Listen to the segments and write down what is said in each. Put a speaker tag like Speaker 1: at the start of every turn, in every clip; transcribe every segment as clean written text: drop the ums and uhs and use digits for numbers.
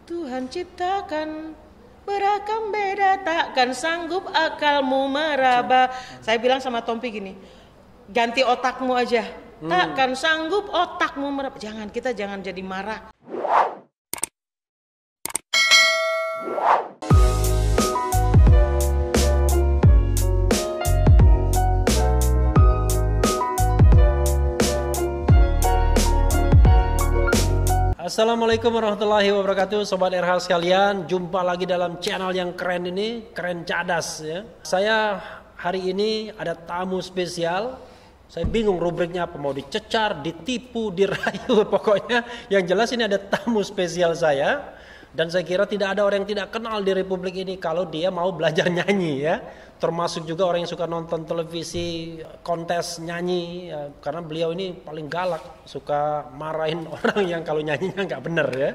Speaker 1: Tuhan ciptakan beragam beda, takkan sanggup akalmu meraba. Saya bilang sama Tompi gini, ganti otakmu aja. Takkan sanggup otakmu meraba. Kita jangan jadi marah.
Speaker 2: Assalamualaikum warahmatullahi wabarakatuh, Sobat RH sekalian. Jumpa lagi dalam channel yang keren ini, keren cadas ya. Saya hari ini ada tamu spesial. Saya bingung rubriknya apa, mau dicecar, ditipu, dirayu. Pokoknya yang jelas ini ada tamu spesial saya. Dan saya kira tidak ada orang yang tidak kenal di Republik ini kalau dia mau belajar nyanyi ya. Termasuk juga orang yang suka nonton televisi, kontes nyanyi ya, karena beliau ini paling galak, suka marahin orang yang kalau nyanyinya nggak bener ya.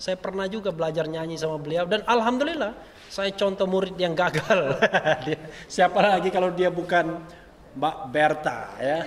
Speaker 2: Saya pernah juga belajar nyanyi sama beliau dan alhamdulillah saya contoh murid yang gagal. Siapa lagi kalau dia bukan Mbak Berta ya.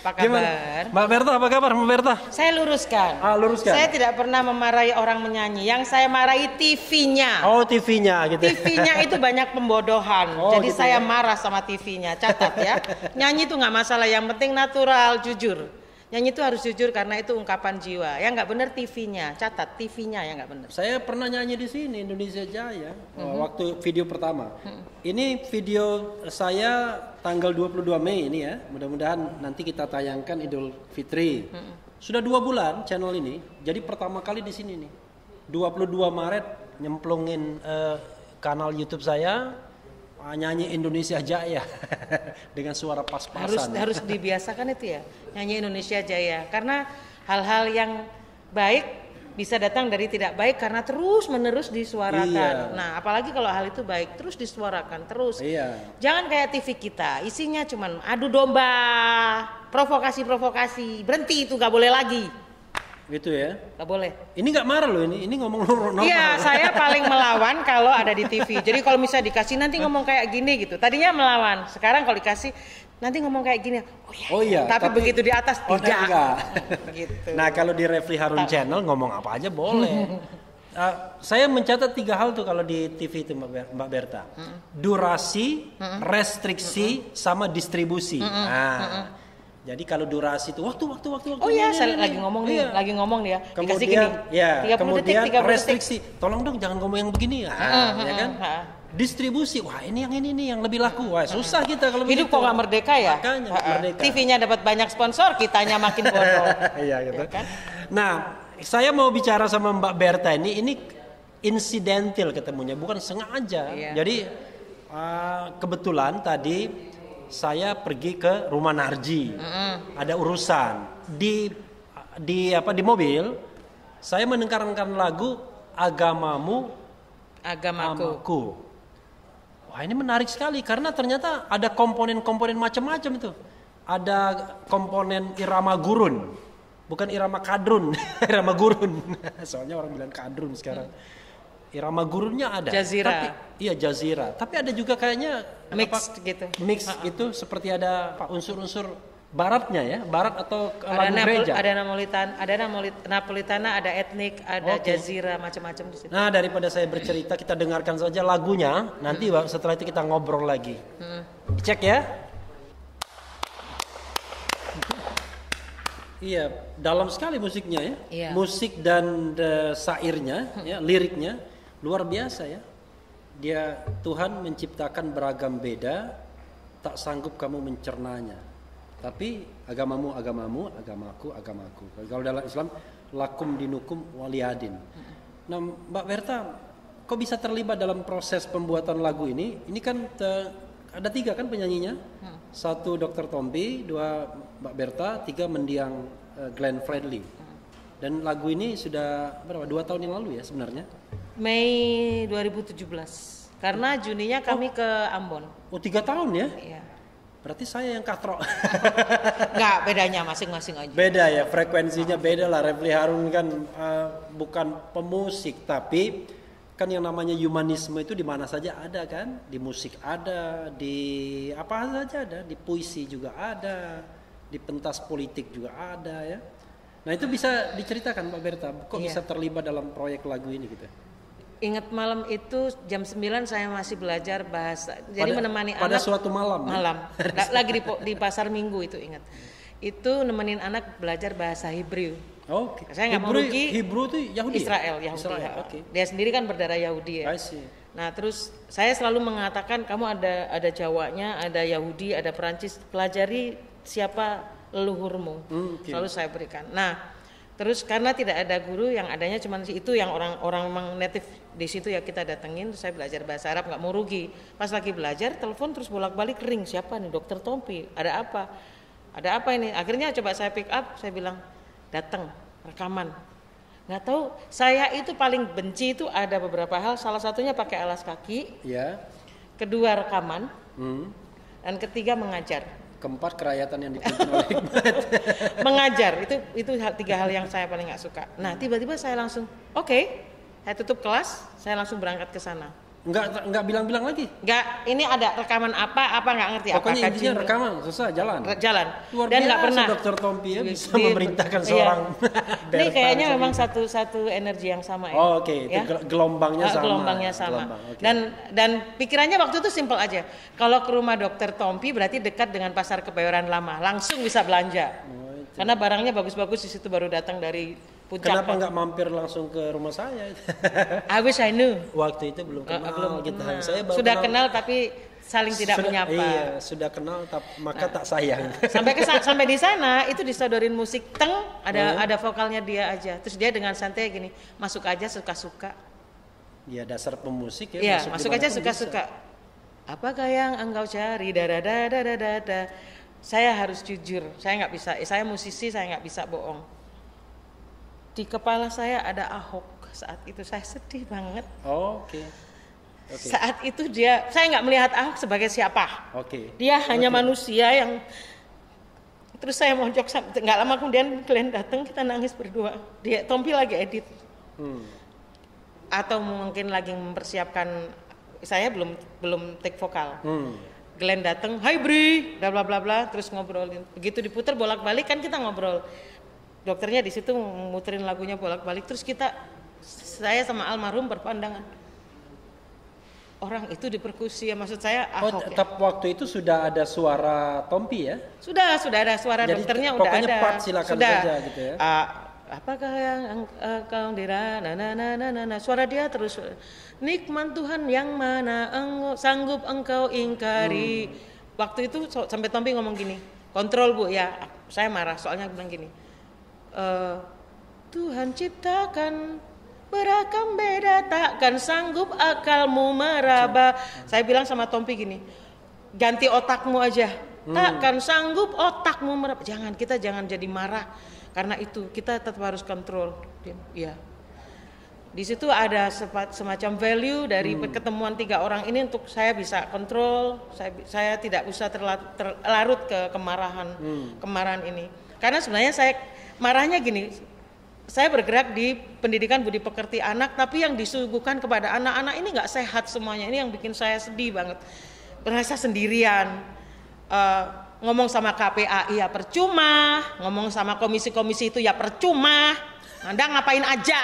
Speaker 1: Apa kabar?
Speaker 2: Gimana? Mbak Berta, apa kabar Mbak Berta?
Speaker 1: Saya luruskan.
Speaker 2: Luruskan.
Speaker 1: Saya tidak pernah memarahi orang menyanyi. Yang saya marahi TV-nya.
Speaker 2: Oh, TV-nya gitu.
Speaker 1: TV-nya itu banyak pembodohan. Jadi
Speaker 2: gitu
Speaker 1: saya
Speaker 2: ya?
Speaker 1: marah sama TV-nya. Catat ya. Nyanyi itu nggak masalah. Yang penting natural, jujur. Nyanyi itu harus jujur karena itu ungkapan jiwa. Yang nggak benar TV-nya. Catat TV-nya yang nggak benar.
Speaker 2: Saya pernah nyanyi di sini Indonesia Jaya waktu video pertama. Ini video saya tanggal 22 Mei ini ya. Mudah-mudahan nanti kita tayangkan Idul Fitri. Sudah 2 bulan channel ini. Jadi pertama kali di sini nih. 22 Maret nyemplungin kanal YouTube saya. Nyanyi Indonesia Jaya dengan suara pas-pasan.
Speaker 1: Harus dibiasakan itu ya, nyanyi Indonesia Jaya. Karena hal-hal yang baik bisa datang dari tidak baik karena terus menerus disuarakan.
Speaker 2: Iya.
Speaker 1: Nah, apalagi kalau hal itu baik terus disuarakan terus.
Speaker 2: Iya.
Speaker 1: Jangan kayak TV kita, isinya cuman adu domba, provokasi. Berhenti itu, nggak boleh lagi.
Speaker 2: Gitu ya.
Speaker 1: Nggak boleh.
Speaker 2: Ini nggak marah loh ini ngomong normal.
Speaker 1: Iya, saya paling melawan kalau ada di TV. Jadi kalau misalnya dikasih nanti ngomong kayak gini gitu. Tadinya melawan, sekarang kalau dikasih nanti ngomong kayak gini. Oh iya. Tapi begitu di atas tidak.
Speaker 2: Enggak.
Speaker 1: Gitu.
Speaker 2: Nah kalau di Refli Harun Channel ngomong apa aja boleh. Saya mencatat 3 hal tuh kalau di TV itu Mbak Berta. Durasi, restriksi, sama distribusi. Jadi kalau durasi itu waktu.
Speaker 1: Oh iya, saya lagi ngomong nih, lagi ngomong nih ya. Dikasih
Speaker 2: Kemudian,
Speaker 1: gini. 30
Speaker 2: kemudian
Speaker 1: detik, 30
Speaker 2: restriksi. Tolong dong jangan ngomong yang begini ya kan? Distribusi, wah ini yang ini nih yang lebih laku. Wah susah kita kalau
Speaker 1: hidup
Speaker 2: begitu.
Speaker 1: kok nggak merdeka ya?
Speaker 2: Makanya merdeka.
Speaker 1: TV-nya dapat banyak sponsor, kitanya makin bodoh.
Speaker 2: Iya gitu.
Speaker 1: Ya kan?
Speaker 2: Nah, saya mau bicara sama Mbak Berta ini insidental ketemunya, bukan sengaja.
Speaker 1: Iya.
Speaker 2: Jadi kebetulan tadi saya pergi ke rumah Narji, ada urusan di mobil. Saya mendengarkan lagu Agamamu, Agamaku. Wah ini menarik sekali karena ternyata ada komponen-komponen macam-macam itu. Ada komponen irama gurun, bukan irama kadrun, irama gurun. Soalnya orang bilang kadrun sekarang. Irama gurunnya ada.
Speaker 1: Jazira.
Speaker 2: Iya Jazira. Tapi ada juga kayaknya
Speaker 1: Mix gitu.
Speaker 2: Mix itu seperti ada unsur-unsur baratnya ya, barat atau lagu gereja.
Speaker 1: Ada Napolitana, ada etnik, ada Jazira, macam-macam di situ.
Speaker 2: Nah daripada saya bercerita, kita dengarkan saja lagunya. Nanti setelah itu kita ngobrol lagi. Cek ya. Iya, dalam sekali musiknya ya.
Speaker 1: Iya.
Speaker 2: Musik dan syairnya, ya, liriknya luar biasa ya. Dia Tuhan menciptakan beragam beda, tak sanggup kamu mencernanya. Tapi agamamu, agamaku. Kalau dalam Islam lakum dinukum waliyadin. Nah, Mbak Berta, kok bisa terlibat dalam proses pembuatan lagu ini? Ini kan ada 3 kan penyanyinya. 1 Dr. Tompi, 2 Mbak Berta, 3 mendiang Glenn Fredly. Dan lagu ini sudah berapa? 2 tahun yang lalu ya sebenarnya.
Speaker 1: Mei 2017. Karena Juninya kami ke Ambon.
Speaker 2: Oh 3 tahun ya?
Speaker 1: Iya.
Speaker 2: Berarti saya yang katrok.
Speaker 1: Enggak, bedanya masing-masing aja.
Speaker 2: Beda ya, frekuensinya beda lah. Refli Harun kan bukan pemusik, tapi kan yang namanya humanisme itu di mana saja ada kan? Di musik ada, di apa saja ada, di puisi juga ada, di pentas politik juga ada ya. Nah itu bisa diceritakan Pak Berta, kok
Speaker 1: Iya.
Speaker 2: bisa terlibat dalam proyek lagu ini gitu?
Speaker 1: Ingat malam itu jam 9 saya masih belajar bahasa. Jadi menemani
Speaker 2: pada
Speaker 1: anak
Speaker 2: suatu malam.
Speaker 1: lagi di pasar Minggu itu ingat. Itu nemenin anak belajar bahasa Hebrew.
Speaker 2: Oke.
Speaker 1: Saya nggak mau rugi.
Speaker 2: Hebrew itu Yahudi.
Speaker 1: Israel.
Speaker 2: Oke.
Speaker 1: Dia sendiri kan berdarah Yahudi ya.
Speaker 2: I see.
Speaker 1: Nah terus saya selalu mengatakan kamu ada Jawanya, ada Yahudi, ada Perancis, pelajari siapa leluhurmu.
Speaker 2: Okay.
Speaker 1: Selalu saya berikan. Nah terus karena tidak ada guru, yang adanya cuma itu yang orang memang native di situ ya kita datengin. Saya belajar bahasa Arab nggak mau rugi. Pas lagi belajar telepon terus bolak-balik ring, siapa nih Dokter Tompi? Ada apa? Ada apa ini? Akhirnya coba saya pick up, saya bilang datang rekaman. Nggak tahu, saya itu paling benci itu ada beberapa hal. Salah satunya pakai alas kaki.
Speaker 2: Ya.
Speaker 1: Kedua rekaman. Dan ketiga mengajar.
Speaker 2: Keempat kerakyatan yang dipimpin oleh Hikmat.
Speaker 1: Mengajar itu 3 hal yang saya paling nggak suka. Nah tiba-tiba saya langsung oke, saya tutup kelas, saya langsung berangkat ke sana.
Speaker 2: Enggak bilang-bilang lagi.
Speaker 1: Enggak, ini ada rekaman apa nggak ngerti.
Speaker 2: Pokoknya
Speaker 1: apakah
Speaker 2: intinya rekaman, susah jalan.
Speaker 1: Luar
Speaker 2: Dan
Speaker 1: nggak pernah.
Speaker 2: Dokter Tompi ya bisa memerintahkan seorang.
Speaker 1: Ini kayaknya memang satu energi yang sama ya.
Speaker 2: Oh, oke. Itu gelombangnya sama.
Speaker 1: Gelombangnya sama.
Speaker 2: Gelombang, okay.
Speaker 1: Dan pikirannya waktu itu simpel aja. Kalau ke rumah Dokter Tompi berarti dekat dengan Pasar Kebayoran Lama, langsung bisa belanja. Karena barangnya bagus-bagus di situ, baru datang dari Puncak.
Speaker 2: Kenapa nggak mampir langsung ke rumah saya?
Speaker 1: I wish I knew.
Speaker 2: Waktu itu belum kenal gitu. Saya baru
Speaker 1: sudah kenal tapi saling tidak menyapa.
Speaker 2: Iya, sudah kenal maka tak sayang.
Speaker 1: Sampai di sana itu disodorin musik teng, ada vokalnya dia aja. Terus dia dengan santai gini, masuk aja suka-suka.
Speaker 2: Ya dasar pemusik ya.
Speaker 1: Iya, masuk aja suka-suka. Apakah yang engkau cari? Dada. Saya harus jujur, saya nggak bisa. Saya musisi, saya nggak bisa bohong. Di kepala saya ada Ahok saat itu, saya sedih banget.
Speaker 2: Oke.
Speaker 1: Saat itu saya nggak melihat Ahok sebagai siapa. Dia hanya manusia yang. Terus saya mojok, nggak lama kemudian Glenn datang, kita nangis berdua. Tompi lagi edit. Atau mungkin lagi mempersiapkan, saya belum take vokal. Glenn datang, "Hai Bri," bla bla bla bla, terus ngobrolin. Begitu diputar bolak-balik kan kita ngobrol. Dokternya di situ muterin lagunya bolak-balik, terus saya sama almarhum berpandangan. Orang itu di perkusi ya, maksud saya Ahok ya.
Speaker 2: Waktu itu sudah ada suara Tompi ya?
Speaker 1: Sudah ada suara. Jadi, dokternya udah ada.
Speaker 2: Pokoknya part silakan
Speaker 1: sudah.
Speaker 2: saja gitu ya.
Speaker 1: Apakah yang kau dira suara dia terus, nikmat Tuhan yang mana sanggup engkau ingkari. Waktu itu sampai Tompi ngomong gini, kontrol Bu ya. Saya marah soalnya bilang gini, Tuhan ciptakan beragam beda, takkan sanggup akalmu meraba. Saya bilang sama Tompi gini, ganti otakmu aja, takkan sanggup otakmu meraba. Kita jangan jadi marah karena itu, kita tetap harus kontrol. Ya, di situ ada semacam value dari pertemuan 3 orang ini untuk saya bisa kontrol. Saya tidak usah terlarut ke kemarahan ini. Karena sebenarnya saya marahnya gini, saya bergerak di pendidikan budi pekerti anak, tapi yang disuguhkan kepada anak-anak ini nggak sehat semuanya. Ini yang bikin saya sedih banget, merasa sendirian. Ngomong sama KPAI ya percuma, ngomong sama komisi-komisi itu ya percuma. Anda ngapain aja?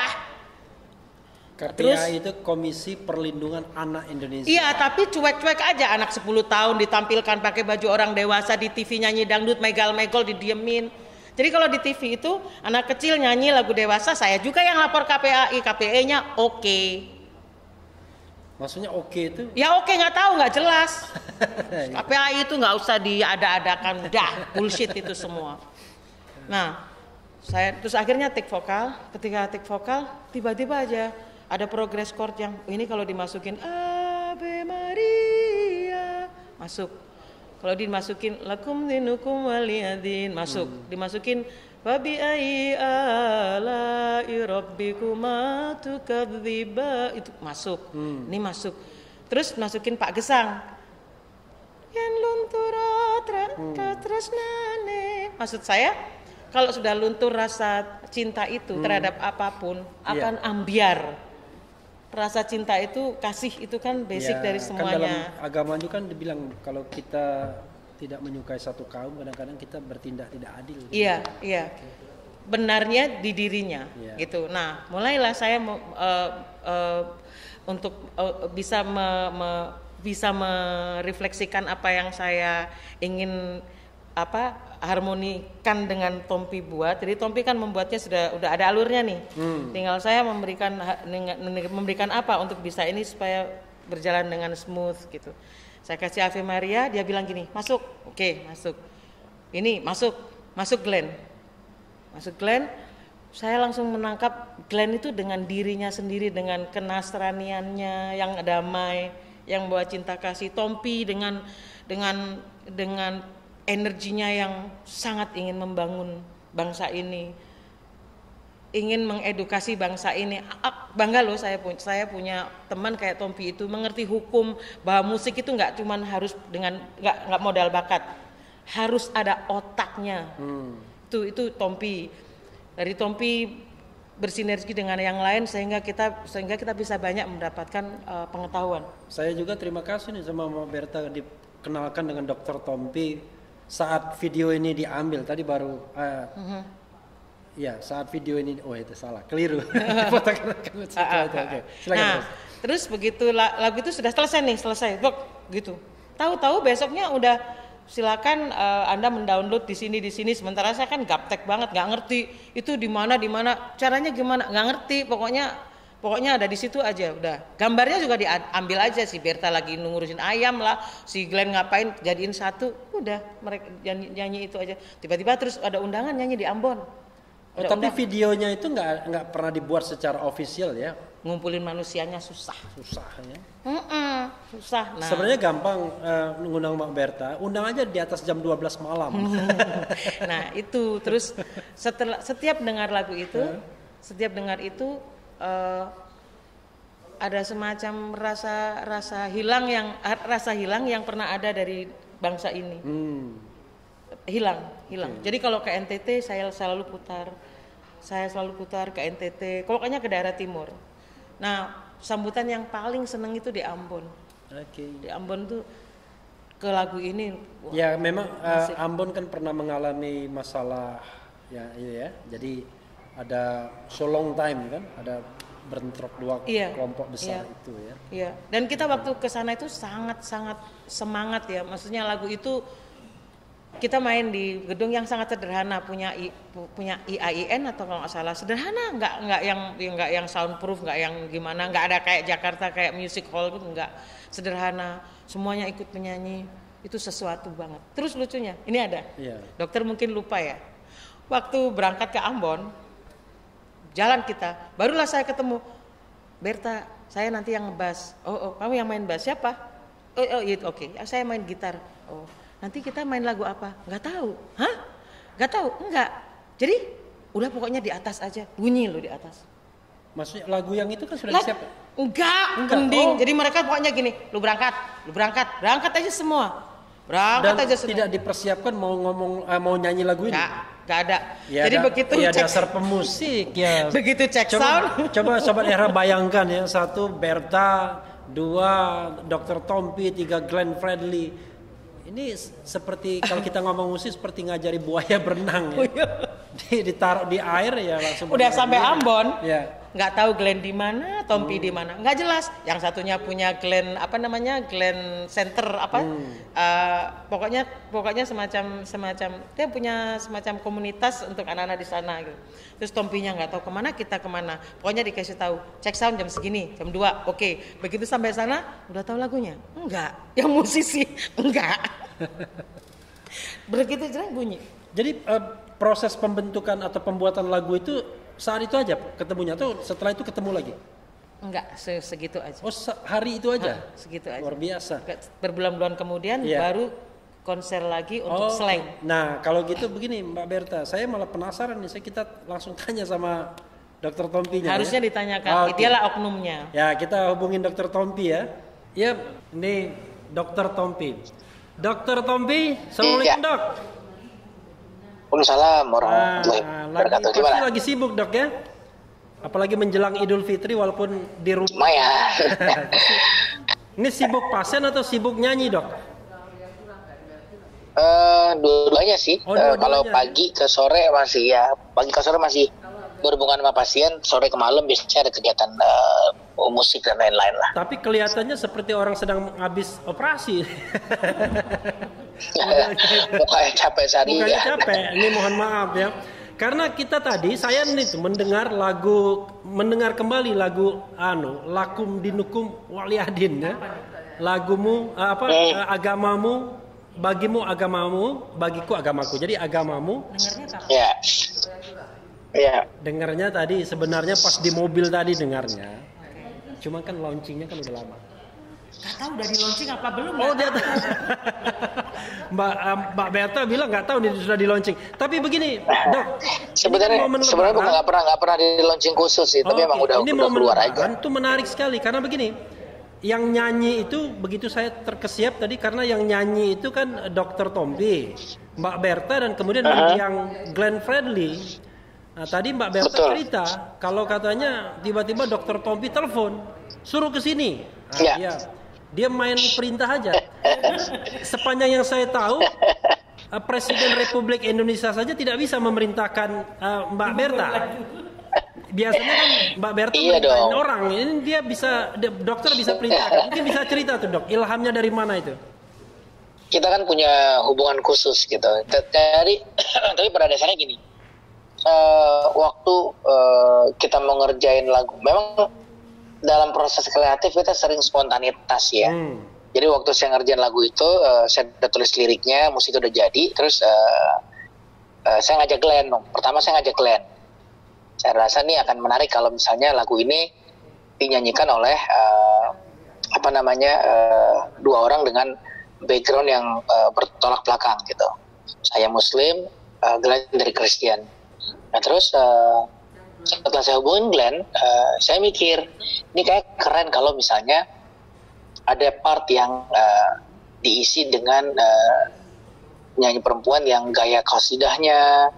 Speaker 2: KPAI itu Komisi Perlindungan Anak Indonesia.
Speaker 1: Iya, tapi cuek-cuek aja, anak 10 tahun ditampilkan pakai baju orang dewasa di TV nyanyi dangdut megal-megol didiemin. Jadi kalau di TV itu anak kecil nyanyi lagu dewasa, saya juga yang lapor KPAI, KPAI-nya oke.
Speaker 2: Maksudnya oke itu?
Speaker 1: Ya oke, nggak tahu, nggak jelas. KPAI itu nggak usah diada-adakan, dah bullshit itu semua. Nah, saya terus akhirnya take vokal. Ketika take vokal, tiba-tiba aja ada progress chord yang ini kalau dimasukin Ave Maria masuk. Kalau dimasukin lakum dinukum waliyadin masuk. Dimasukin babi ai ala rabbikuma tukadziba itu masuk. Ini masuk. Terus masukin Pak Gesang. Yen luntura tresnane. Maksud saya kalau sudah luntur rasa cinta itu terhadap apapun akan ambiar. Rasa cinta itu, kasih itu kan basic dari semuanya.
Speaker 2: Kan dalam agama itu kan dibilang kalau kita tidak menyukai satu kaum, kadang-kadang kita bertindak tidak adil.
Speaker 1: Iya. benarnya di dirinya, gitu. Nah, mulailah saya untuk bisa merefleksikan apa yang saya ingin harmonikan dengan Tompi buat. Jadi Tompi kan membuatnya udah ada alurnya nih. Tinggal saya memberikan apa untuk bisa ini supaya berjalan dengan smooth gitu. Saya kasih Ave Maria, dia bilang gini, masuk. Oke, masuk. Ini masuk Glenn. Masuk Glenn. Saya langsung menangkap Glenn itu dengan dirinya sendiri, dengan kenasraniannya yang damai, yang bawa cinta kasih. Tompi dengan energinya yang sangat ingin membangun bangsa ini, ingin mengedukasi bangsa ini. Bangga loh saya punya teman kayak Tompi itu, mengerti hukum bahwa musik itu nggak cuman harus dengan nggak modal bakat, harus ada otaknya. Itu Tompi. Dari Tompi bersinergi dengan yang lain sehingga kita bisa banyak mendapatkan pengetahuan.
Speaker 2: Saya juga terima kasih nih sama Mbak Berta dikenalkan dengan Dr. Tompi saat video ini diambil tadi baru ya saat video ini itu salah keliru.
Speaker 1: Nah, terus begitu lagu itu sudah selesai gitu. Tahu-tahu besoknya udah silakan Anda mendownload di sini. Sementara saya kan gaptek banget, nggak ngerti itu di mana, caranya gimana, nggak ngerti. Pokoknya ada di situ aja, udah. Gambarnya juga diambil aja, si Berta lagi ngurusin ayam lah, si Glenn ngapain jadiin satu, udah mereka nyanyi itu aja. Tiba-tiba terus ada undangan nyanyi di Ambon.
Speaker 2: Tapi videonya itu nggak pernah dibuat secara official ya?
Speaker 1: Ngumpulin manusianya susah ya. Susah. Nah,
Speaker 2: sebenarnya gampang ngundang Mbak Berta, undang aja di atas jam 12 malam.
Speaker 1: Nah itu terus setiap dengar lagu itu, ada semacam rasa hilang yang pernah ada dari bangsa ini. Hilang. Jadi kalau ke NTT saya selalu putar ke NTT, pokoknya ke daerah timur. Nah, sambutan yang paling seneng itu di Ambon. Di Ambon tuh ke lagu ini.
Speaker 2: Wah, ya memang Ambon kan pernah mengalami masalah ya. Jadi ada so long time kan, ada bentrok dua kelompok besar itu ya.
Speaker 1: Iya. Dan kita waktu ke sana itu sangat semangat ya. Maksudnya lagu itu kita main di gedung yang sangat sederhana, punya IAIN atau kalau nggak salah, sederhana, nggak yang soundproof, nggak yang gimana, nggak ada kayak Jakarta kayak music hall gitu, nggak, sederhana, semuanya ikut menyanyi, itu sesuatu banget. Terus lucunya, ini ada, dokter mungkin lupa ya, waktu berangkat ke Ambon, jalan kita, barulah saya ketemu Berta, saya nanti yang ngebass. Oh, kamu yang main bass, siapa? Oh, itu oke. Saya main gitar. Oh. Nanti kita main lagu apa? Nggak tahu. Hah? Nggak tahu? Enggak. Jadi udah pokoknya di atas aja. Bunyi lo di atas.
Speaker 2: Maksudnya lagu yang itu kan sudah disiapkan?
Speaker 1: Enggak. Pending. Jadi mereka pokoknya gini. Lu berangkat. Berangkat aja semua. Berangkat aja semua.
Speaker 2: Tidak dipersiapkan mau nyanyi lagu ini?
Speaker 1: Nggak ada.
Speaker 2: Ya,
Speaker 1: jadi begitu
Speaker 2: cek dasar pemusik ya.
Speaker 1: Begitu cek sound.
Speaker 2: Coba Sobat Era bayangkan ya. 1 Berta, 2 Dr. Tompi, 3 Glenn Fredly. Ini seperti kalau kita ngomong musik seperti ngajari buaya berenang ya. Ditaruh di air ya langsung.
Speaker 1: Udah sampai Ambon.
Speaker 2: Ya.
Speaker 1: Nggak tahu Glenn di mana, Tompi di mana. Nggak jelas. Yang satunya punya Glenn Glenn Center apa? Pokoknya semacam dia punya semacam komunitas untuk anak-anak di sana gitu. Terus Tompinya nggak tahu kemana, kita kemana. Pokoknya dikasih tahu, cek sound jam segini, jam 2. Oke. Begitu sampai sana, udah tahu lagunya? Enggak. Yang musisi enggak. Begitu jelas bunyi.
Speaker 2: Jadi proses pembentukan atau pembuatan lagu itu saat itu aja ketemunya atau setelah itu ketemu lagi?
Speaker 1: Enggak, segitu aja.
Speaker 2: Oh, hari itu aja?
Speaker 1: Segitu aja.
Speaker 2: Luar biasa.
Speaker 1: Berbulan-bulan kemudian baru konser lagi untuk slang.
Speaker 2: Nah, kalau gitu begini Mbak Berta, saya malah penasaran nih, kita langsung tanya sama Dr. Tompinya.
Speaker 1: Harusnya ditanyakan, dialah oknumnya.
Speaker 2: Ya, kita hubungin Dr. Tompi ya. Ya, ini Dr. Tompi. Dr. Tompi, assalamualaikum Dok.
Speaker 3: Waalaikumsalam warahmatullahi wabarakatuh. Gimana?
Speaker 2: Lagi sibuk Dok ya? Apalagi menjelang Idul Fitri walaupun di rumah.
Speaker 3: Maya.
Speaker 2: Ini sibuk pasien atau sibuk nyanyi Dok?
Speaker 3: Dua-duanya sih.
Speaker 2: Oh, dua-duanya.
Speaker 3: Kalau pagi ke sore masih ya, pagi ke sore masih berhubungan sama pasien, sore ke malam biasanya ada kegiatan musik dan lain-lain lah.
Speaker 2: Tapi kelihatannya seperti orang sedang habis operasi.
Speaker 3: Mukanya capek sehari.
Speaker 2: Mukanya capek. Ini mohon maaf ya. Karena kita tadi saya nih tuh mendengar kembali lagu Lakum Dinukum Waliyadin ya. Lagumu agamamu, bagimu agamamu, bagiku agamaku. Jadi agamamu.
Speaker 3: Ya. Ya.
Speaker 2: Dengarnya tadi sebenarnya pas di mobil tadi dengarnya. Cuma kan launchingnya kan udah lama.
Speaker 1: Gak tahu udah di launching apa belum?
Speaker 2: Oh dia Mbak Berta bilang nggak tahu nih sudah di launching. Tapi begini, Dok.
Speaker 3: Sebenarnya bukan nggak pernah di launching khusus sih, tapi emang udah keluar aja.
Speaker 2: Itu menarik sekali karena begini. Yang nyanyi itu begitu saya terkesiap tadi karena yang nyanyi itu kan Dr. Tompi, Mbak Berta dan kemudian yang Glenn Fredly. Nah, tadi Mbak Berta cerita kalau katanya tiba-tiba Dr. Tompi telepon suruh ke sini. Nah, dia main perintah aja. Sepanjang yang saya tahu Presiden Republik Indonesia saja tidak bisa memerintahkan Mbak Berta. Biasanya kan Mbak Berta merintahin orang. Ini dia bisa, dokter bisa perintahkan. Mungkin bisa cerita tuh Dok, ilhamnya dari mana itu?
Speaker 3: Kita kan punya hubungan khusus gitu. Tapi pada dasarnya gini. Waktu kita mau ngerjain lagu, memang dalam proses kreatif kita sering spontanitas ya. Jadi waktu saya ngerjain lagu itu, saya udah tulis liriknya, musik udah jadi, terus saya ngajak Glenn dong. Pertama saya ngajak Glenn. Saya rasa nih akan menarik kalau misalnya lagu ini dinyanyikan oleh dua orang dengan background yang bertolak belakang gitu. Saya Muslim, Glenn dari Kristen. Nah terus setelah saya hubungin Glenn, saya mikir ini kayak keren kalau misalnya ada part yang diisi dengan nyanyi perempuan yang gaya qasidahnya,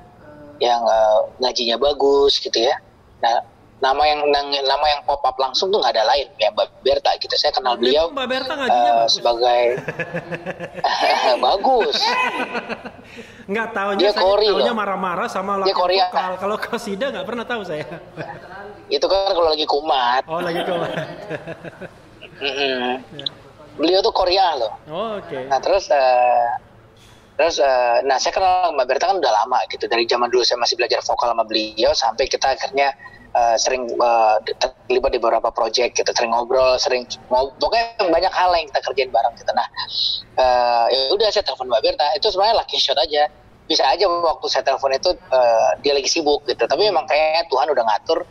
Speaker 3: yang ngajinya bagus gitu ya. Nah nama yang pop up langsung tuh nggak ada lain ya Mbak Berta gitu. Saya kenal beliau
Speaker 2: Mbak Berta ngajinya bagus.
Speaker 3: Sebagai bagus.
Speaker 2: Nggak tahunya
Speaker 3: dia
Speaker 2: saya tahunya marah-marah sama lagu vokal. Kalau qasidah nggak pernah tahu saya.
Speaker 3: Itu kan kalau lagi kumat.
Speaker 2: Oh lagi kumat.
Speaker 3: Beliau tuh Korea loh.
Speaker 2: Oh, oke.
Speaker 3: Nah terus saya kenal Mbak Berta kan udah lama gitu, dari zaman dulu saya masih belajar vokal sama beliau sampai kita akhirnya sering terlibat di beberapa project gitu, sering ngobrol, pokoknya banyak hal yang kita kerjain bareng gitu. Nah ya udah saya telepon Mbak Berta, itu sebenarnya lucky shot aja, bisa aja waktu saya telepon itu dia lagi sibuk gitu, tapi emang kayak Tuhan udah ngatur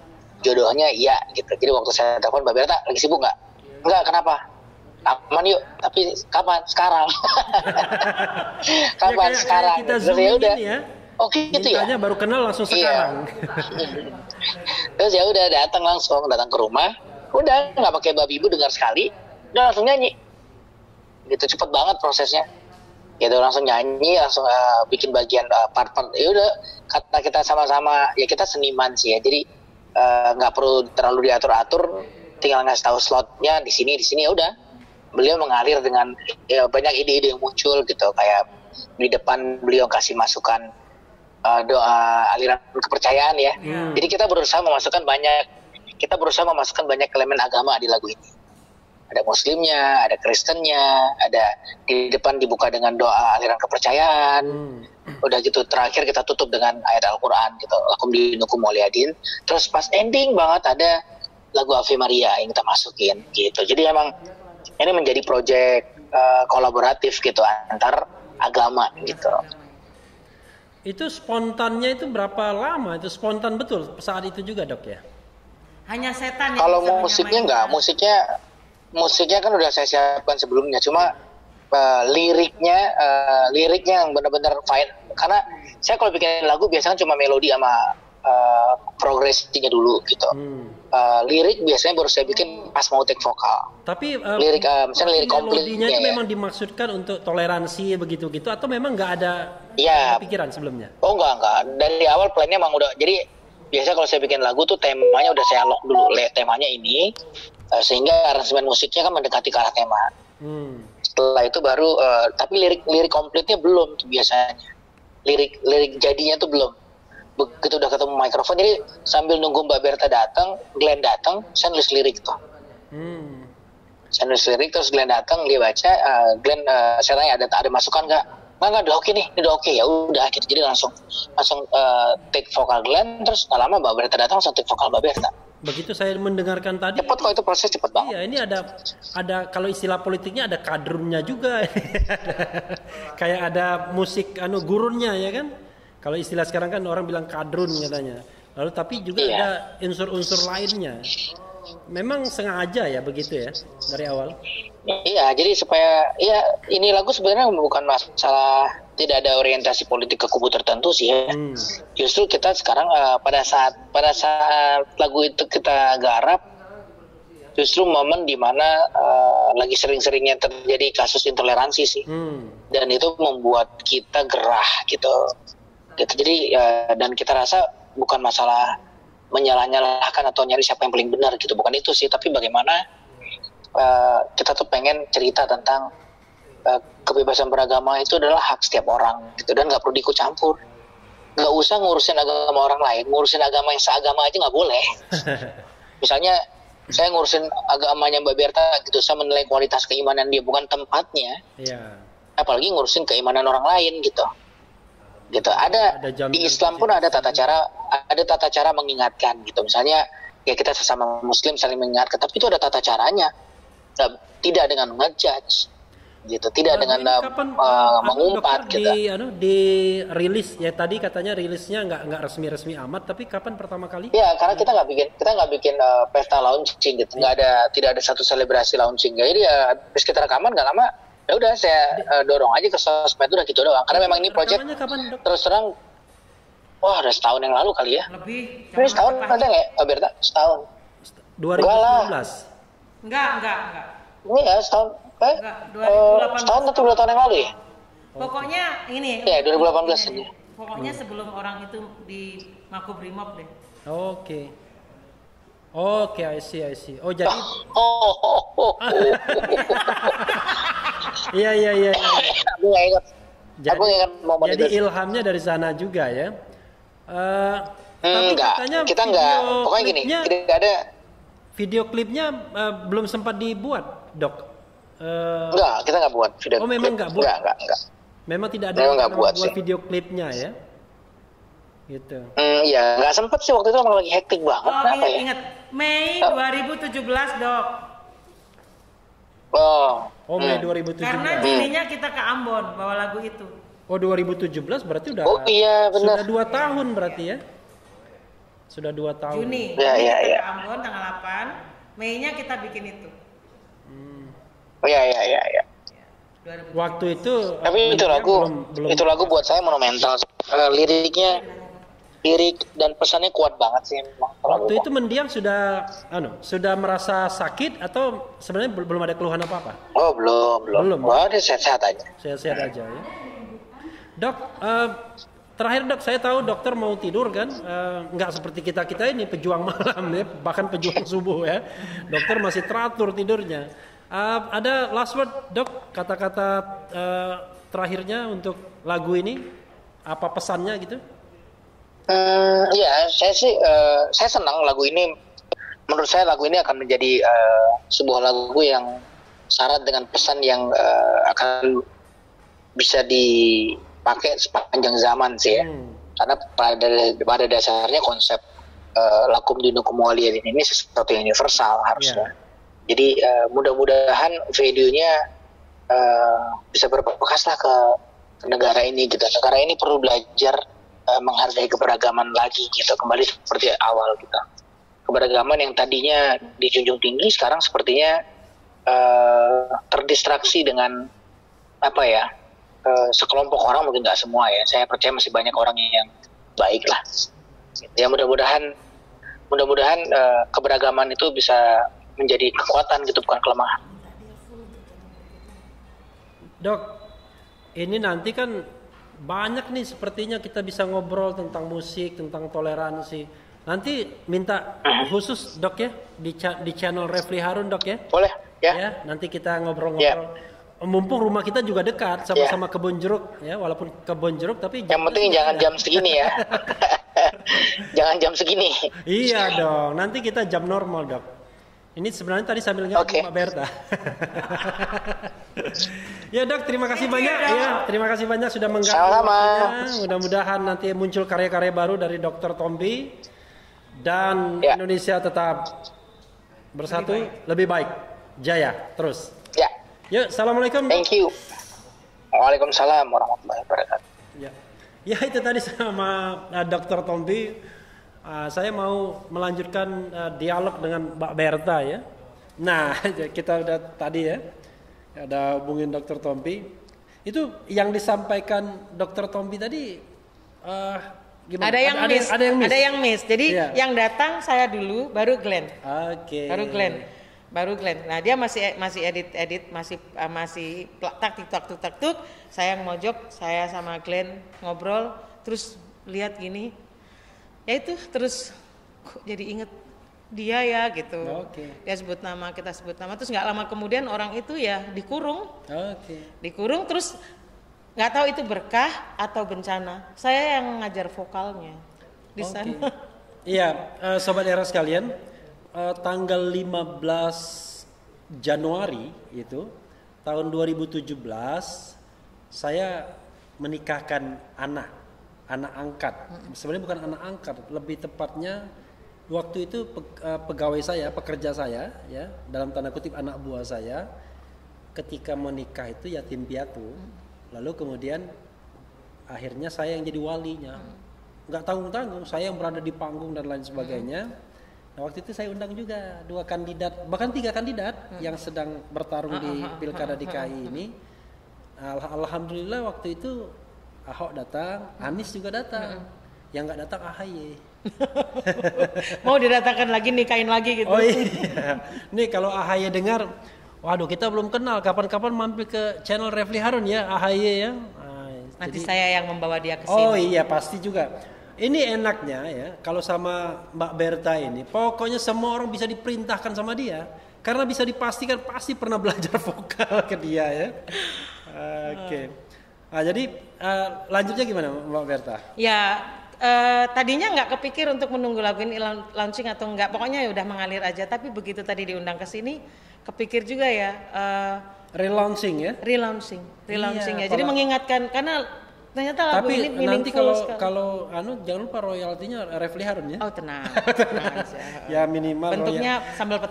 Speaker 3: jodohnya iya gitu. Jadi waktu saya telepon Mbak Berta, lagi sibuk nggak, kenapa? Aman yuk, tapi kapan? Sekarang. Kapan? Sekarang.
Speaker 2: Kita
Speaker 3: terus ya udah.
Speaker 2: Ya.
Speaker 3: Oh gitu ya.
Speaker 2: Baru kenal langsung sekarang.
Speaker 3: Terus ya udah datang ke rumah. Udah nggak pakai babi ibu, dengar sekali, udah langsung nyanyi. Gitu cepet banget prosesnya. Gitu langsung nyanyi, langsung bikin bagian part-part. Ya udah kata kita sama-sama ya kita seniman sih ya. Jadi nggak perlu terlalu diatur-atur. Tinggal ngasih tahu slotnya di sini ya udah. Beliau mengalir dengan banyak ide-ide yang muncul gitu, kayak di depan beliau kasih masukan doa aliran kepercayaan ya. Jadi kita berusaha memasukkan banyak elemen agama di lagu ini. Ada Muslimnya, ada Kristennya, ada di depan dibuka dengan doa aliran kepercayaan. Udah gitu terakhir kita tutup dengan ayat Al-Quran gitu, Lakum Dinukum Waliyadin. Terus pas ending banget ada lagu Ave Maria yang kita masukin gitu. Jadi emang ini menjadi proyek kolaboratif gitu antar agama gitu.
Speaker 2: Itu spontannya itu berapa lama? Itu spontan betul saat itu juga Dok ya?
Speaker 1: Hanya setan.
Speaker 3: Kalau musiknya enggak, musiknya kan udah saya siapkan sebelumnya. Cuma liriknya yang benar-benar fine. Karena saya kalau bikin lagu biasanya cuma melodi sama progresinya dulu gitu. Lirik biasanya baru saya bikin pas mau take vokal.
Speaker 2: Tapi
Speaker 3: lirik misalnya lirik
Speaker 2: melodinya itu memang dimaksudkan untuk toleransi begitu-gitu atau memang nggak ada pikiran sebelumnya?
Speaker 3: Oh enggak. Dari awal plannya emang udah. Jadi biasa kalau saya bikin lagu tuh temanya udah saya lock dulu. Temanya ini sehingga aransemen musiknya kan mendekati ke arah tema. Setelah itu baru tapi lirik komplitnya belum tuh biasanya. Lirik jadinya tuh belum. Begitu udah ketemu mikrofon, jadi sambil nunggu Mbak Berta datang, Glenn datang, saya nulis lirik tuh. Saya nulis lirik, terus Glenn datang, dia baca. Glenn, saya tanya ada masukan nggak? Nggak, udah oke nih, udah oke, ya udah gitu. Jadi langsung take vokal Glenn, terus nggak lama Mbak Berta datang, langsung take vokal Mbak Berta.
Speaker 2: Begitu saya mendengarkan tadi.
Speaker 3: Cepet kok, itu proses cepet banget.
Speaker 2: Iya, ini ada kalau istilah politiknya ada kadrunnya juga. Kayak ada musik gurunnya ya kan? Kalau istilah sekarang kan orang bilang kadrun katanya. Lalu tapi juga ada unsur-unsur lainnya. Memang sengaja ya begitu ya dari awal.
Speaker 3: Iya, jadi supaya ini lagu sebenarnya bukan masalah tidak ada orientasi politik ke kubu tertentu sih ya. Justru kita sekarang pada saat lagu itu kita garap, justru momen dimana lagi sering-seringnya terjadi kasus intoleransi sih. Dan itu membuat kita gerah gitu. Jadi dan kita rasa bukan masalah menyalah-nyalahkan atau nyari siapa yang paling benar gitu, bukan itu sih, tapi bagaimana kita tuh pengen cerita tentang kebebasan beragama itu adalah hak setiap orang gitu, dan nggak perlu diikut campur, nggak usah ngurusin agama orang lain, ngurusin agama yang seagama aja nggak boleh. Misalnya saya ngurusin agamanya Mbak Berta gitu, saya menilai kualitas keimanan dia, bukan tempatnya. Apalagi ngurusin keimanan orang lain gitu. Ada di Islam pun ada tata cara mengingatkan gitu. Misalnya ya kita sesama muslim saling mengingatkan, tapi itu ada tata caranya. Tidak dengan ngejudge gitu, tidak dengan mengumpat gitu.
Speaker 2: Di rilis ya, tadi katanya rilisnya nggak resmi amat, tapi kapan pertama kali?
Speaker 3: Ya, karena kita nggak bikin pesta launching gitu. Tidak ada satu selebrasi launching. Jadi ya habis kita rekaman nggak lama, ya udah saya dorong aja ke sosmed, udah gitu doang. Karena memang ini project terus terang, udah setahun yang lalu kali ya.
Speaker 1: Lebih.
Speaker 3: Ini setahun ada nggak ya, Berta? Setahun.
Speaker 2: 2019.
Speaker 1: Enggak.
Speaker 3: Ini ya setahun.
Speaker 1: Enggak, 2018.
Speaker 3: Setahun atau 2 tahun yang lalu ya?
Speaker 1: Pokoknya ini.
Speaker 3: Ya, 2018 ini.
Speaker 1: Pokoknya sebelum orang itu di Makobrimob deh.
Speaker 2: Oke, I see. Oh, jadi Iya.
Speaker 3: Aku nggak ingat. Aku ingat momen
Speaker 2: jadi
Speaker 3: itu.
Speaker 2: Ilhamnya dari sana juga ya. Tapi
Speaker 3: enggak, kita enggak. Pokoknya gini, tidak ada.
Speaker 2: Video klipnya belum sempat dibuat, Dok.
Speaker 3: Enggak, kita nggak buat video klip.
Speaker 2: Memang nggak buat?
Speaker 3: Enggak.
Speaker 2: Memang tidak ada
Speaker 3: Memang nggak buat
Speaker 2: video klipnya ya? Gitu.
Speaker 3: Iya, nggak sempet sih, waktu itu emang lagi hektik banget.
Speaker 1: Ingat. Mei 2017, Dok.
Speaker 2: Mei 2017.
Speaker 1: Karena Juninya kita ke Ambon bawa lagu itu.
Speaker 2: 2017 berarti udah.
Speaker 3: Iya, benar.
Speaker 2: Sudah 2 tahun berarti ya? Sudah 2 tahun.
Speaker 1: Juni.
Speaker 3: Iya.
Speaker 1: Kita ke Ambon tanggal 8. Mei-nya kita bikin itu.
Speaker 3: Iya.
Speaker 2: Waktu itu.
Speaker 3: Tapi itu lagu buat saya monumental. Lirik dan pesannya kuat banget sih.
Speaker 2: Waktu itu mendiang sudah merasa sakit atau sebenarnya belum ada keluhan apa-apa?
Speaker 3: Oh, belum. Wah, dia sehat-sehat aja.
Speaker 2: Sehat-sehat aja ya. Dok, terakhir Dok, saya tahu dokter mau tidur kan, nggak seperti kita ini pejuang malam ya, bahkan pejuang subuh ya. Dokter masih teratur tidurnya. Ada last word Dok, kata-kata terakhirnya untuk lagu ini, apa pesannya gitu?
Speaker 3: Saya senang lagu ini. Menurut saya lagu ini akan menjadi sebuah lagu yang syarat dengan pesan yang akan bisa dipakai sepanjang zaman sih ya. Karena pada dasarnya konsep lakum dinukum waliyadin ini sesuatu yang universal harusnya. Jadi mudah-mudahan videonya bisa berbekas lah ke negara ini gitu. Negara ini perlu belajar menghargai keberagaman lagi gitu, kembali seperti awal gitu. Keberagaman yang tadinya dijunjung tinggi sekarang sepertinya terdistraksi dengan sekelompok orang, mungkin nggak semua ya. Saya percaya masih banyak orang yang baik lah. Ya mudah-mudahan keberagaman itu bisa menjadi kekuatan gitu, bukan kelemahan.
Speaker 2: Dok, ini nanti kan banyak nih sepertinya kita bisa ngobrol tentang musik, tentang toleransi. Nanti minta khusus Dok ya di channel Refli Harun Dok ya.
Speaker 3: Boleh ya.
Speaker 2: Nanti kita ngobrol-ngobrol. mumpung rumah kita juga dekat sama-sama kebun jeruk ya, walaupun kebun jeruk tapi
Speaker 3: yang penting jangan jam segini ya. Jangan jam segini.
Speaker 2: Iya dong, nanti kita jam normal dok. Ini sebenarnya tadi sambil ngeliat Mbak Berta. Ya dok, terima kasih banyak ya, terima kasih banyak sudah mengganggu waktunya. Mudah-mudahan nanti muncul karya-karya baru dari Dr. Tompi dan Indonesia tetap bersatu, lebih baik, jaya terus.
Speaker 3: Ya.
Speaker 2: Yuk, assalamualaikum.
Speaker 3: Thank you. Waalaikumsalam warahmatullahi wabarakatuh.
Speaker 2: Ya itu tadi sama Dr. Tompi. Saya mau melanjutkan dialog dengan Mbak Berta ya. Nah, kita udah tadi ya, ada hubungin Dr. Tompi. Itu yang disampaikan Dr. Tompi tadi gimana?
Speaker 1: Ada yang miss. Jadi yang datang saya dulu, baru Glenn.
Speaker 2: Oke.
Speaker 1: Baru Glenn. Nah dia masih edit, masih tak tuk. Saya yang mojok, saya sama Glenn ngobrol, terus lihat gini, ya itu terus kok jadi inget dia ya gitu. Dia sebut nama, kita sebut nama, terus nggak lama kemudian orang itu ya dikurung. Dikurung terus nggak tahu itu berkah atau bencana. Saya yang ngajar vokalnya di sana.
Speaker 2: Iya, sobat era sekalian. Tanggal 15 Januari itu tahun 2017 saya menikahkan anak angkat. Sebenarnya bukan anak angkat, lebih tepatnya waktu itu pegawai saya, pekerja saya ya, dalam tanda kutip anak buah saya, ketika menikah itu yatim piatu. Lalu kemudian akhirnya saya yang jadi walinya. Nggak tanggung-tanggung, saya yang berada di panggung dan lain sebagainya. Nah, waktu itu saya undang juga 2 kandidat, bahkan 3 kandidat yang sedang bertarung di Pilkada DKI ini. Alhamdulillah waktu itu Ahok datang, Anies juga datang. Yang nggak datang AHY.
Speaker 1: Mau didatangkan lagi, nikahin lagi gitu.
Speaker 2: Oh iya. Nih kalau AHY dengar, waduh kita belum kenal, kapan-kapan mampir ke channel Refli Harun ya AHY ya.
Speaker 1: Nanti saya yang membawa dia ke sini.
Speaker 2: Oh iya pasti juga. Ini enaknya ya, kalau sama Mbak Berta ini, pokoknya semua orang bisa diperintahkan sama dia, karena bisa dipastikan pasti pernah belajar vokal ke dia ya. Oke. Nah, jadi lanjutnya gimana Mbak Berta?
Speaker 1: Ya tadinya nggak kepikir untuk menunggu lagu ini launching atau enggak, pokoknya ya udah mengalir aja. Tapi begitu tadi diundang ke sini, kepikir juga ya.
Speaker 2: Relaunching ya?
Speaker 1: Relaunching ya. Jadi mengingatkan karena ternyata lagu
Speaker 2: tapi
Speaker 1: ini
Speaker 2: nanti kalau jangan lupa royaltinya Refli Harun ya.
Speaker 1: Oh tenang aja.
Speaker 2: Ya minimal
Speaker 1: bentuknya sambal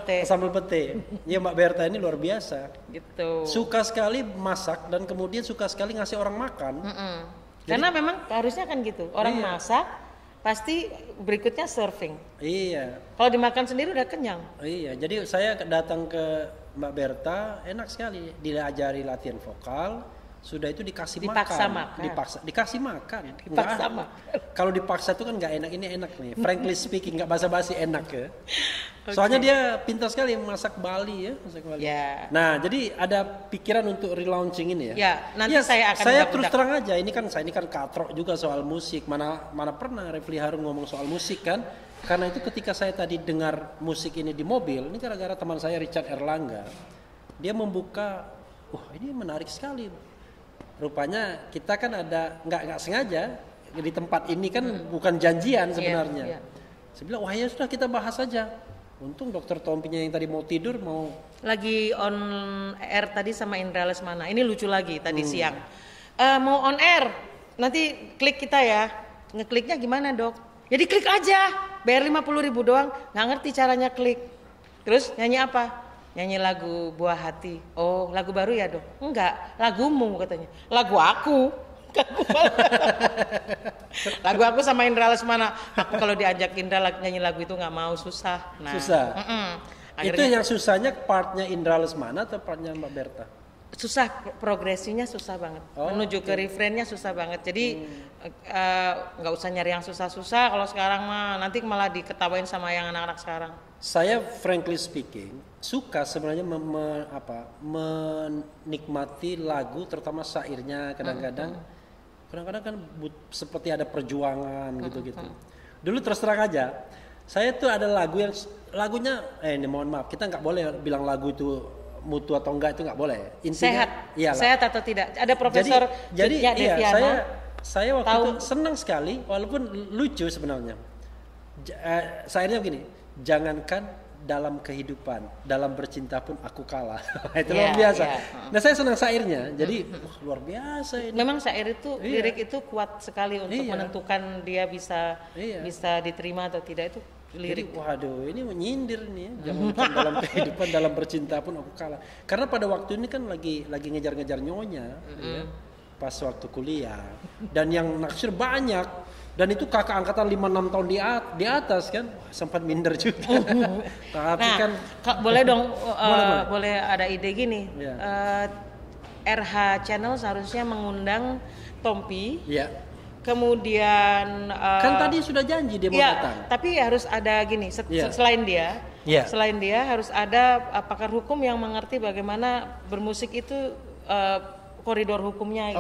Speaker 1: pete.
Speaker 2: Ya Mbak Berta ini luar biasa
Speaker 1: gitu,
Speaker 2: suka sekali masak dan kemudian suka sekali ngasih orang makan.
Speaker 1: Jadi, karena memang harusnya kan gitu, orang masak pasti berikutnya serving.
Speaker 2: Iya,
Speaker 1: kalau dimakan sendiri udah kenyang.
Speaker 2: Iya, jadi saya datang ke Mbak Berta, enak sekali diajari latihan vokal. Sudah itu dikasih
Speaker 1: dipaksa
Speaker 2: makan. Dikasih makan.
Speaker 1: Dipaksa makan.
Speaker 2: Kalau dipaksa itu kan nggak enak, ini enak nih. Frankly speaking, nggak basa-basi enak ya. Soalnya dia pintar sekali masak Bali ya, Nah, jadi ada pikiran untuk relaunching ini ya.
Speaker 1: Ya, nanti saya akan.
Speaker 2: Saya terus terang aja, ini kan katrok juga soal musik. Mana pernah Refli Harun ngomong soal musik kan? Karena itu ketika saya tadi dengar musik ini di mobil, ini gara-gara teman saya Richard Erlangga, dia membuka, wah ini menarik sekali. Rupanya kita kan ada nggak sengaja di tempat ini kan bukan janjian sebenarnya. Saya bilang wah ya sudah kita bahas saja. Untung Dr. Tompinya yang tadi mau tidur mau
Speaker 1: lagi on air tadi sama Indra Lesmana. Ini lucu lagi tadi siang. Mau on air nanti klik kita ya. Ngekliknya gimana dok? Jadi klik aja. Bayar 50.000 doang. Nggak ngerti caranya klik. Terus nyanyi apa? Nyanyi lagu Buah Hati. Oh, lagu baru ya dok? Enggak, lagumu katanya. Lagu aku. Lagu aku sama Indra Lesmana. Aku kalau diajak Indra nyanyi lagu itu nggak mau, susah.
Speaker 2: Nah, susah. Akhirnya, itu yang susahnya partnya Indra Lesmana atau partnya Mbak Berta?
Speaker 1: Susah, progresinya susah banget. Menuju ke refrainnya susah banget. Jadi nggak usah nyari yang susah-susah. Kalau sekarang mah nanti malah diketawain sama yang anak-anak sekarang.
Speaker 2: Saya frankly speaking suka sebenarnya menikmati lagu, terutama syairnya kadang-kadang kan seperti ada perjuangan gitu-gitu. Dulu terus terang aja, saya tuh ada lagu yang lagunya ini mohon maaf, kita nggak boleh bilang lagu itu mutu atau enggak itu nggak boleh. Intinya,
Speaker 1: Sehat,
Speaker 2: iyalah.
Speaker 1: sehat atau tidak. Ada Profesor
Speaker 2: jadi
Speaker 1: Cut Nyak
Speaker 2: iya,
Speaker 1: Deviana.
Speaker 2: saya waktu itu senang sekali, walaupun lucu sebenarnya. Sairnya begini, jangankan dalam kehidupan, dalam bercinta pun aku kalah. Itu luar biasa. Nah saya senang sairnya, jadi luar biasa ini.
Speaker 1: Memang syair itu, lirik itu kuat sekali untuk menentukan dia bisa diterima atau tidak, itu lirik.
Speaker 2: Jadi, waduh, ini menyindir nih ya. Jangankan dalam kehidupan, dalam bercinta pun aku kalah. Karena pada waktu ini kan lagi ngejar-ngejar nyonya, ya, pas waktu kuliah. Dan yang naksir banyak. Dan itu kakak angkatan 5-6 tahun di atas kan, sempat minder juga. Tapi
Speaker 1: Nah,
Speaker 2: kan
Speaker 1: boleh dong, boleh ada ide gini. RH Channel seharusnya mengundang Tompi.
Speaker 2: ya.
Speaker 1: Kemudian
Speaker 2: Kan tadi sudah janji dia mau datang.
Speaker 1: tapi harus ada gini, selain dia, selain dia harus ada pakar hukum yang mengerti bagaimana bermusik itu koridor hukumnya.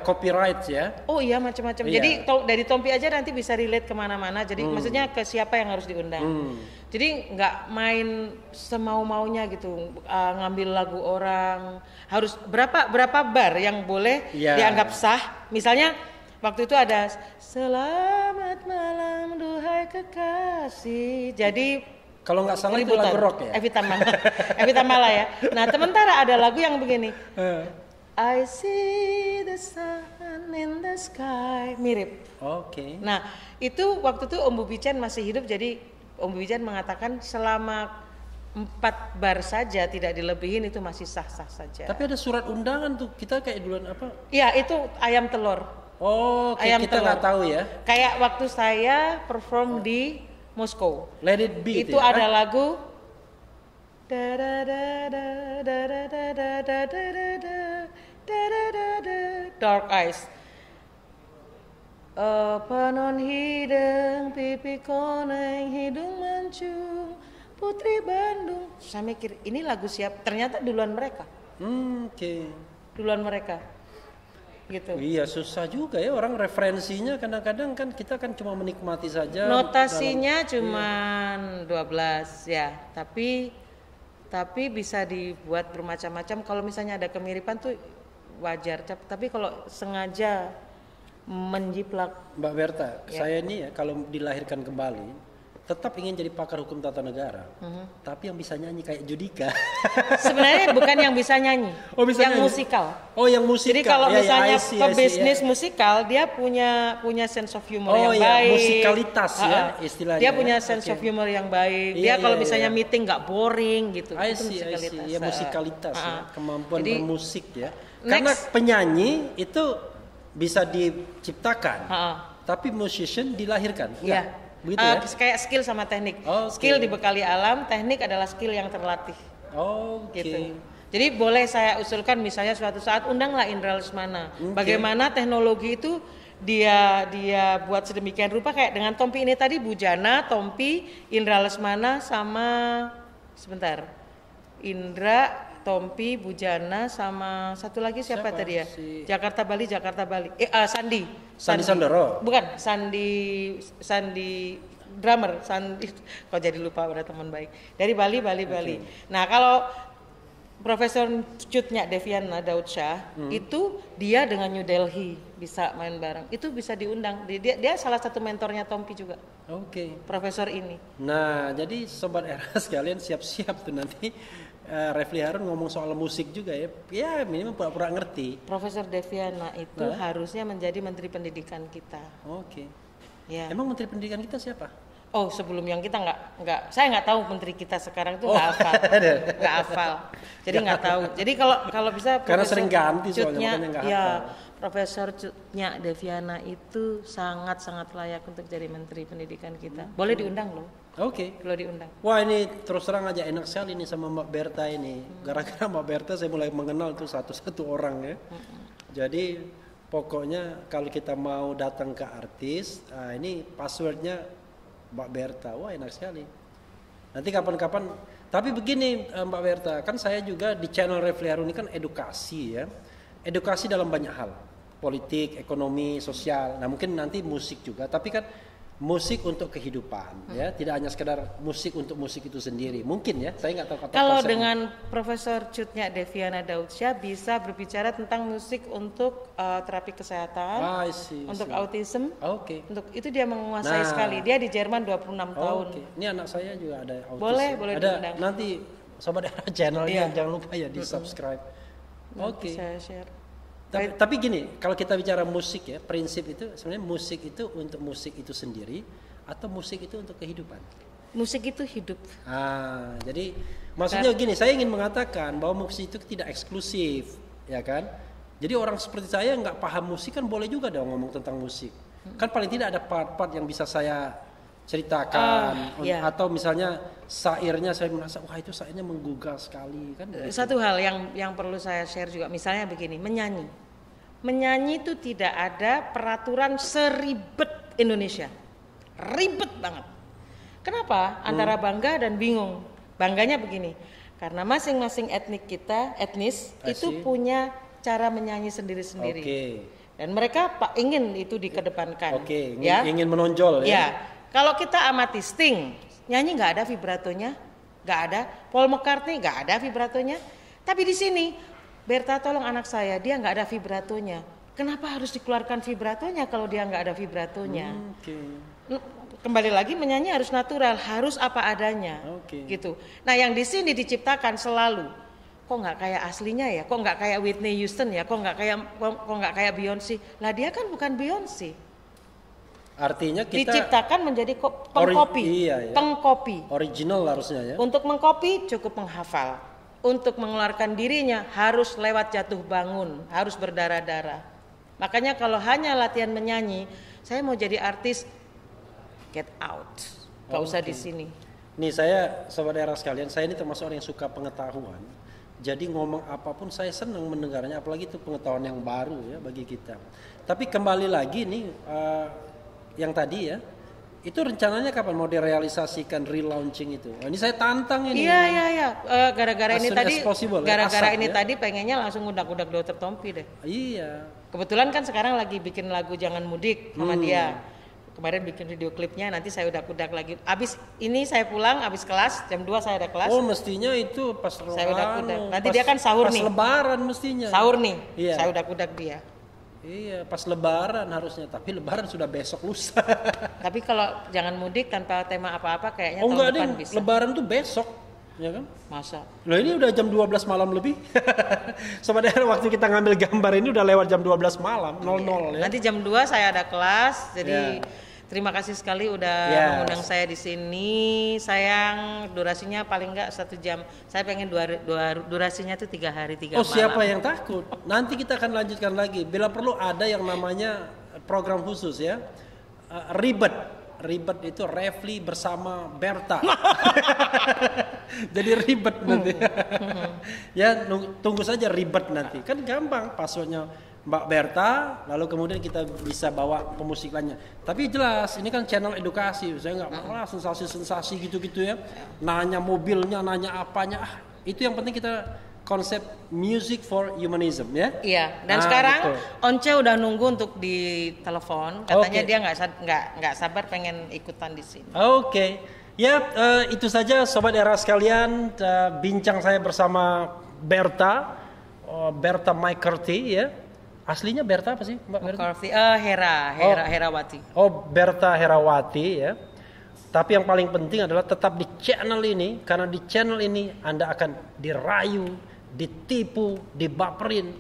Speaker 2: Copyright ya.
Speaker 1: Oh iya, macam-macam.
Speaker 2: Iya.
Speaker 1: Jadi dari Tompi aja nanti bisa relate kemana-mana. Jadi maksudnya ke siapa yang harus diundang. Jadi nggak main semau-maunya gitu, ngambil lagu orang. Harus berapa bar yang boleh dianggap sah. Misalnya waktu itu ada selamat malam duhai kekasih. Jadi
Speaker 2: kalau nggak salah itu lagu rock ya.
Speaker 1: Evita Mala ya. Nah, sementara ada lagu yang begini. I see the sun in the sky. Mirip.
Speaker 2: Oke.
Speaker 1: Nah, itu waktu itu Om Bubican masih hidup, jadi Om Bubican mengatakan selama 4 bar saja tidak dilebihin itu masih sah-sah saja.
Speaker 2: Tapi ada surat undangan tuh, kita kayak duluan apa?
Speaker 1: Iya, itu ayam telur.
Speaker 2: Oh,
Speaker 1: ayam
Speaker 2: kita nggak tahu ya.
Speaker 1: Kayak waktu saya perform di Moskow.
Speaker 2: Let It Be
Speaker 1: itu ada lagu Dark Eyes. Panon hidung, pipi koneng, hidung mancung, putri Bandung. Saya mikir ini lagu siapa? Ternyata duluan mereka. Duluan mereka. Gitu.
Speaker 2: Iya, susah juga ya orang referensinya, kadang-kadang kan kita kan cuma menikmati saja.
Speaker 1: Notasinya cuman 12 ya, tapi bisa dibuat bermacam-macam. Kalau misalnya ada kemiripan tuh wajar, tapi kalau sengaja menjiplak.
Speaker 2: Mbak Berta, saya ini ya kalau dilahirkan kembali tetap ingin jadi pakar hukum tata negara, tapi yang bisa nyanyi kayak Judika.
Speaker 1: Sebenarnya bukan yang bisa nyanyi,
Speaker 2: bisa
Speaker 1: yang
Speaker 2: nyanyi.
Speaker 1: Musikal.
Speaker 2: Oh, yang musikal.
Speaker 1: Jadi kalau misalnya
Speaker 2: pebisnis
Speaker 1: musikal, dia punya sense of humor yang baik.
Speaker 2: Musikalitas ya istilahnya.
Speaker 1: Dia punya sense of humor yang baik. Dia kalau misalnya meeting nggak boring gitu. Itu musikalitas.
Speaker 2: Ya, musikalitas ya, kemampuan bermusik ya. Karena penyanyi itu bisa diciptakan, tapi musician dilahirkan.
Speaker 1: Iya.
Speaker 2: Begitu ya?
Speaker 1: Kayak skill sama teknik. Skill dibekali alam, teknik adalah skill yang terlatih. Gitu. Jadi boleh saya usulkan misalnya suatu saat undanglah Indra Lesmana. Bagaimana teknologi itu dia buat sedemikian rupa, kayak dengan Tompi ini tadi, Bujana, Tompi, Indra Lesmana sama sebentar. Indra, Tompi, Bujana sama satu lagi siapa tadi ya? Jakarta Bali. Sandi
Speaker 2: Sandoro.
Speaker 1: Bukan, Sandi drummer, kok jadi lupa, pada teman baik. Dari Bali. Nah, kalau Profesor Cut Nyak Deviana Daud Shah itu dia dengan New Delhi bisa main bareng. Itu bisa diundang. Dia salah satu mentornya Tompi juga. Profesor ini.
Speaker 2: Nah, jadi sobat era sekalian siap-siap tuh nanti Refli Harun ngomong soal musik juga ya. Ya minimal pura-pura ngerti.
Speaker 1: Profesor Deviana itu harusnya menjadi Menteri Pendidikan kita. Ya.
Speaker 2: Emang Menteri Pendidikan kita siapa?
Speaker 1: Oh, sebelum yang kita nggak, saya nggak tahu menteri kita sekarang itu nggak hafal. Jadi nggak tahu. Jadi kalau bisa
Speaker 2: karena sering ganti soalnya makanya nggak hafal.
Speaker 1: Profesor Cut Nyak Deviana itu sangat layak untuk jadi Menteri Pendidikan kita. Boleh diundang loh. Kalau diundang.
Speaker 2: Wah, ini terus terang aja enak sekali nih sama Mbak Berta ini. Gara-gara Mbak Berta saya mulai mengenal tuh satu-satu orang ya. Jadi pokoknya kalau kita mau datang ke artis, ini passwordnya Mbak Berta. Wah, enak sekali. Nanti kapan-kapan. Tapi begini Mbak Berta, kan saya juga di channel Refli Harun ini kan edukasi ya. Edukasi dalam banyak hal. Politik, ekonomi, sosial. Nah, mungkin nanti musik juga. Tapi kan musik untuk kehidupan, ya, tidak hanya sekedar musik untuk musik itu sendiri. Mungkin ya, saya nggak tahu kata
Speaker 1: Kalau
Speaker 2: konsepnya.
Speaker 1: dengan Profesor Cutnya Deviana Daudsyah bisa berbicara tentang musik untuk terapi kesehatan,
Speaker 2: I see.
Speaker 1: untuk autism,
Speaker 2: Oke.
Speaker 1: untuk itu dia menguasai
Speaker 2: Nah.
Speaker 1: sekali. Dia di Jerman 26 tahun.
Speaker 2: Oke. Ini anak saya juga ada autis.
Speaker 1: Boleh,
Speaker 2: ya.
Speaker 1: boleh
Speaker 2: Ada
Speaker 1: diundang.
Speaker 2: nanti sobat era channelnya,
Speaker 1: Iya.
Speaker 2: jangan lupa ya di subscribe.
Speaker 1: Nanti
Speaker 2: Oke.
Speaker 1: saya share.
Speaker 2: Tapi gini, kalau kita bicara musik ya, prinsip itu sebenarnya musik itu untuk musik itu sendiri atau musik itu untuk kehidupan.
Speaker 1: Musik itu hidup.
Speaker 2: Jadi maksudnya gini, saya ingin mengatakan bahwa musik itu tidak eksklusif, ya kan? Jadi orang seperti saya nggak paham musik kan boleh juga dong ngomong tentang musik. Kan paling tidak ada part-part yang bisa saya ceritakan,
Speaker 1: iya.
Speaker 2: atau misalnya sairnya saya merasa wah itu sairnya menggugah sekali kan.
Speaker 1: Satu hal yang perlu saya share juga, misalnya begini, menyanyi itu tidak ada peraturan seribet Indonesia, ribet banget. Kenapa? Antara bangga dan bingung. Bangganya begini, karena masing-masing etnis
Speaker 2: I
Speaker 1: itu
Speaker 2: see.
Speaker 1: punya cara menyanyi sendiri-sendiri.
Speaker 2: Oke.
Speaker 1: Dan mereka ingin itu dikedepankan.
Speaker 2: Oke,
Speaker 1: ya.
Speaker 2: ingin menonjol ya.
Speaker 1: Ya, kalau kita amati Sting, nyanyi nggak ada vibratonya, nggak ada. Paul McCartney nggak ada vibratonya. Tapi di sini, Berta tolong anak saya, dia nggak ada vibratonya. Kenapa harus dikeluarkan vibratonya kalau dia nggak ada vibratonya?
Speaker 2: Oke.
Speaker 1: Kembali lagi menyanyi harus natural, harus apa adanya,
Speaker 2: Oke.
Speaker 1: gitu. Nah yang di sini diciptakan selalu, kok nggak kayak aslinya ya, kok nggak kayak Whitney Houston ya, kok nggak kayak Beyonce. Lah dia kan bukan Beyonce.
Speaker 2: Artinya kita
Speaker 1: Diciptakan menjadi pengkopi,
Speaker 2: iya, ya.
Speaker 1: pengkopi.
Speaker 2: original harusnya ya.
Speaker 1: Untuk mengkopi cukup menghafal. Untuk mengeluarkan dirinya harus lewat jatuh bangun, harus berdarah-darah. Makanya kalau hanya latihan menyanyi, saya mau jadi artis, get out. Gak usah di sini.
Speaker 2: Nih saya sobat era sekalian, saya ini termasuk orang yang suka pengetahuan. Jadi ngomong apapun saya senang mendengarnya, apalagi itu pengetahuan yang baru ya bagi kita. Tapi kembali lagi nih yang tadi ya, itu rencananya kapan mau direalisasikan relaunching itu? Ini saya tantang ini.
Speaker 1: Iya. Gara-gara
Speaker 2: As
Speaker 1: ini
Speaker 2: soon
Speaker 1: tadi,
Speaker 2: as possible,
Speaker 1: gara-gara
Speaker 2: asap,
Speaker 1: ini
Speaker 2: ya.
Speaker 1: tadi pengennya langsung udak-udak Dokter Tompi deh.
Speaker 2: Iya.
Speaker 1: Kebetulan kan sekarang lagi bikin lagu Jangan Mudik sama dia. Kemarin bikin video klipnya, nanti saya udak-udak lagi. Abis ini saya pulang, abis kelas, jam 2 saya ada kelas.
Speaker 2: Oh mestinya itu pas
Speaker 1: Saya udak-udak. Nanti dia kan sahur nih.
Speaker 2: Pas lebaran mestinya.
Speaker 1: Sahur nih,
Speaker 2: Iya.
Speaker 1: saya udak-udak dia.
Speaker 2: Iya, pas lebaran harusnya, tapi lebaran sudah besok lusa.
Speaker 1: Tapi kalau Jangan Mudik tanpa tema apa-apa kayaknya
Speaker 2: Oh
Speaker 1: tahun
Speaker 2: enggak
Speaker 1: depan
Speaker 2: deh,
Speaker 1: bisa.
Speaker 2: lebaran tuh besok, ya kan?
Speaker 1: Masa?
Speaker 2: Loh ini udah jam 12 malam lebih. Sebenarnya waktu kita ngambil gambar ini udah lewat jam 12 malam, 00 ya.
Speaker 1: Nanti jam 2 saya ada kelas, jadi terima kasih sekali udah
Speaker 2: Yes.
Speaker 1: mengundang saya di sini. Sayang durasinya paling enggak 1 jam. Saya pengen durasinya tuh 3 hari 3
Speaker 2: Oh
Speaker 1: malam.
Speaker 2: siapa yang takut? Nanti kita akan lanjutkan lagi. Bila perlu ada yang namanya program khusus ya. Ribet itu Refli bersama Berta. Jadi ribet nanti. Ya tunggu saja ribet nanti. Kan gampang passwordnya Mbak Berta, lalu kemudian kita bisa bawa pemusik lainnya. Tapi jelas ini kan channel edukasi. Saya nggak mau lah sensasi-sensasi gitu-gitu ya. Nanya mobilnya, nanya apanya. Itu yang penting kita konsep music for humanism ya.
Speaker 1: Iya, dan
Speaker 2: Ah,
Speaker 1: sekarang
Speaker 2: betul.
Speaker 1: Once udah nunggu untuk ditelepon. Katanya
Speaker 2: Oke.
Speaker 1: dia nggak sabar pengen ikutan di sini.
Speaker 2: Oke, ya itu saja sobat era sekalian, bincang saya bersama Berta, Berta McCarthy ya. Aslinya Berta apa sih Mbak Berta?
Speaker 1: McCarthy, Herawati.
Speaker 2: Oh Berta Herawati ya. Tapi yang paling penting adalah tetap di channel ini, karena di channel ini Anda akan dirayu, ditipu, dibaperin,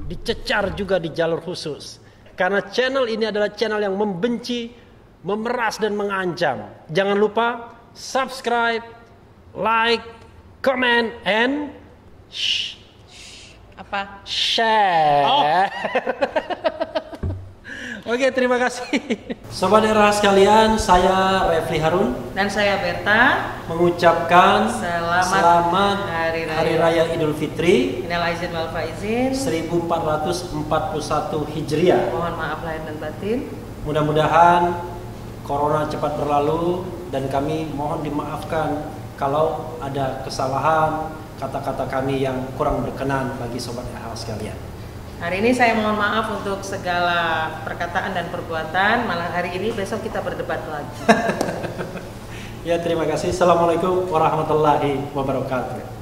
Speaker 2: dicecar juga di jalur khusus. Karena channel ini adalah channel yang membenci, memeras dan mengancam. Jangan lupa subscribe, like, comment, and
Speaker 1: Apa?
Speaker 2: share.
Speaker 1: Oh.
Speaker 2: Oke, terima kasih. Sobat era sekalian, saya Refli Harun
Speaker 1: Dan saya Berta.
Speaker 2: mengucapkan
Speaker 1: Selamat
Speaker 2: Hari
Speaker 1: Hari
Speaker 2: Raya Idul Fitri
Speaker 1: Minal aizin wal faizin.
Speaker 2: 1441 Hijriah.
Speaker 1: Mohon maaf lahir dan batin.
Speaker 2: Mudah-mudahan Corona cepat berlalu dan kami mohon dimaafkan kalau ada kesalahan, kata-kata kami yang kurang berkenan bagi sobat era sekalian.
Speaker 1: Hari ini saya mohon maaf untuk segala perkataan dan perbuatan. Malah hari ini, besok kita berdebat lagi.
Speaker 2: Ya, terima kasih. Assalamualaikum warahmatullahi wabarakatuh.